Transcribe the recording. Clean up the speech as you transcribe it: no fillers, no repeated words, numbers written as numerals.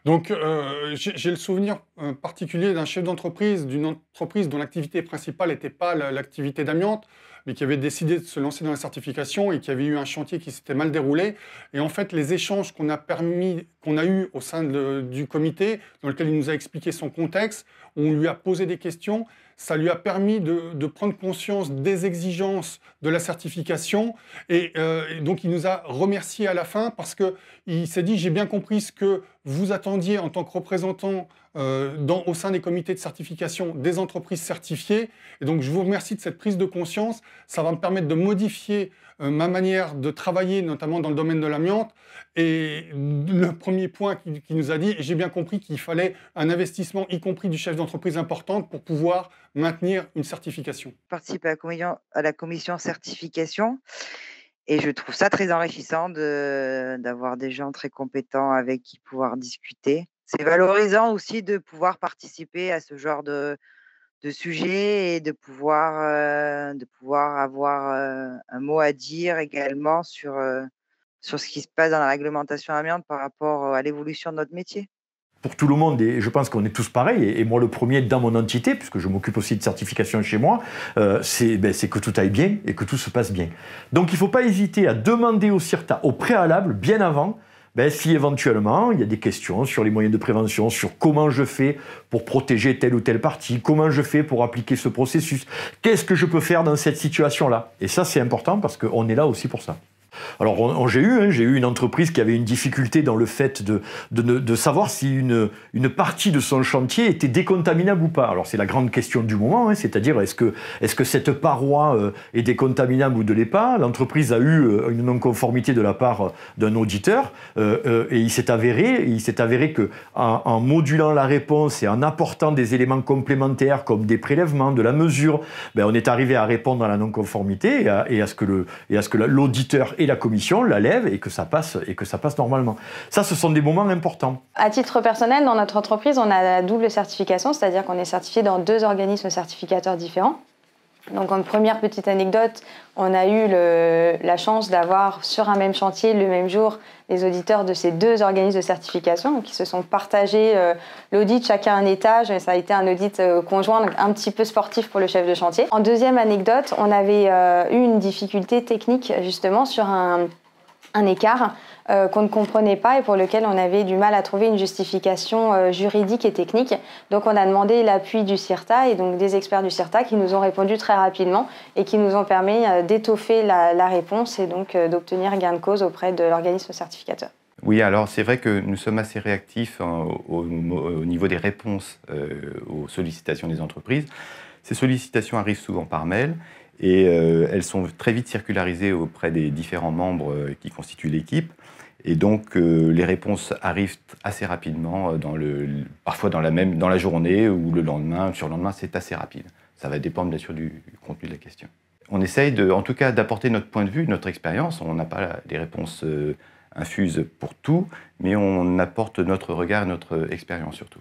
Donc, j'ai le souvenir particulier d'un chef d'entreprise, d'une entreprise dont l'activité principale n'était pas l'activité d'amiante, mais qui avait décidé de se lancer dans la certification et qui avait eu un chantier qui s'était mal déroulé. Et en fait, les échanges qu'on a eus au sein du comité, dans lequel il nous a expliqué son contexte, où on lui a posé des questions, ça lui a permis de prendre conscience des exigences de la certification. Et donc, il nous a remercié à la fin parce qu'il s'est dit, j'ai bien compris ce que vous attendiez en tant que représentant au sein des comités de certification des entreprises certifiées. Et donc, je vous remercie de cette prise de conscience. Ça va me permettre de modifier ma manière de travailler, notamment dans le domaine de l'amiante. Et le premier point qu'il nous a dit, j'ai bien compris qu'il fallait un investissement, y compris du chef d'entreprise importante, pour pouvoir maintenir une certification. Je participe à la commission certification et je trouve ça très enrichissant d'avoir des gens très compétents avec qui pouvoir discuter. C'est valorisant aussi de pouvoir participer à ce genre de sujet et de pouvoir avoir un mot à dire également sur ce qui se passe dans la réglementation amiante par rapport à l'évolution de notre métier. Pour tout le monde, et je pense qu'on est tous pareils, et moi le premier dans mon entité, puisque je m'occupe aussi de certification chez moi, c'est que tout aille bien et que tout se passe bien. Donc il ne faut pas hésiter à demander au CIRTA au préalable, bien avant, si éventuellement il y a des questions sur les moyens de prévention, sur comment je fais pour protéger telle ou telle partie, comment je fais pour appliquer ce processus, qu'est-ce que je peux faire dans cette situation-là. Et ça c'est important parce qu'on est là aussi pour ça. Alors j'ai eu une entreprise qui avait une difficulté dans le fait de savoir si une partie de son chantier était décontaminable ou pas. Alors c'est la grande question du moment, c'est-à-dire est-ce que cette paroi est décontaminable ou ne l'est pas. L'entreprise a eu une non-conformité de la part d'un auditeur et il s'est avéré que en modulant la réponse et en apportant des éléments complémentaires comme des prélèvements, de la mesure, on est arrivé à répondre à la non-conformité et à ce que l'auditeur et la commission la lève et que ça passe normalement. Ça, ce sont des moments importants. À titre personnel, dans notre entreprise, on a la double certification, c'est-à-dire qu'on est certifié dans 2 organismes certificateurs différents. Donc, en première petite anecdote, on a eu la chance d'avoir sur un même chantier, le même jour, les auditeurs de ces 2 organismes de certification qui se sont partagés l'audit, chacun un étage. Et ça a été un audit conjoint, donc un petit peu sportif pour le chef de chantier. En deuxième anecdote, on avait eu une difficulté technique justement sur un écart qu'on ne comprenait pas et pour lequel on avait du mal à trouver une justification juridique et technique. Donc on a demandé l'appui du CIRTA et donc des experts du CIRTA qui nous ont répondu très rapidement et qui nous ont permis d'étoffer la réponse et donc d'obtenir gain de cause auprès de l'organisme certificateur. Oui, alors c'est vrai que nous sommes assez réactifs au niveau des réponses aux sollicitations des entreprises. Ces sollicitations arrivent souvent par mail et elles sont très vite circularisées auprès des différents membres qui constituent l'équipe. Et donc les réponses arrivent assez rapidement, parfois dans la journée ou le lendemain. Sur le lendemain, c'est assez rapide. Ça va dépendre bien sûr du contenu de la question. On essaye en tout cas d'apporter notre point de vue, notre expérience. On n'a pas des réponses infuses pour tout, mais on apporte notre regard et notre expérience surtout.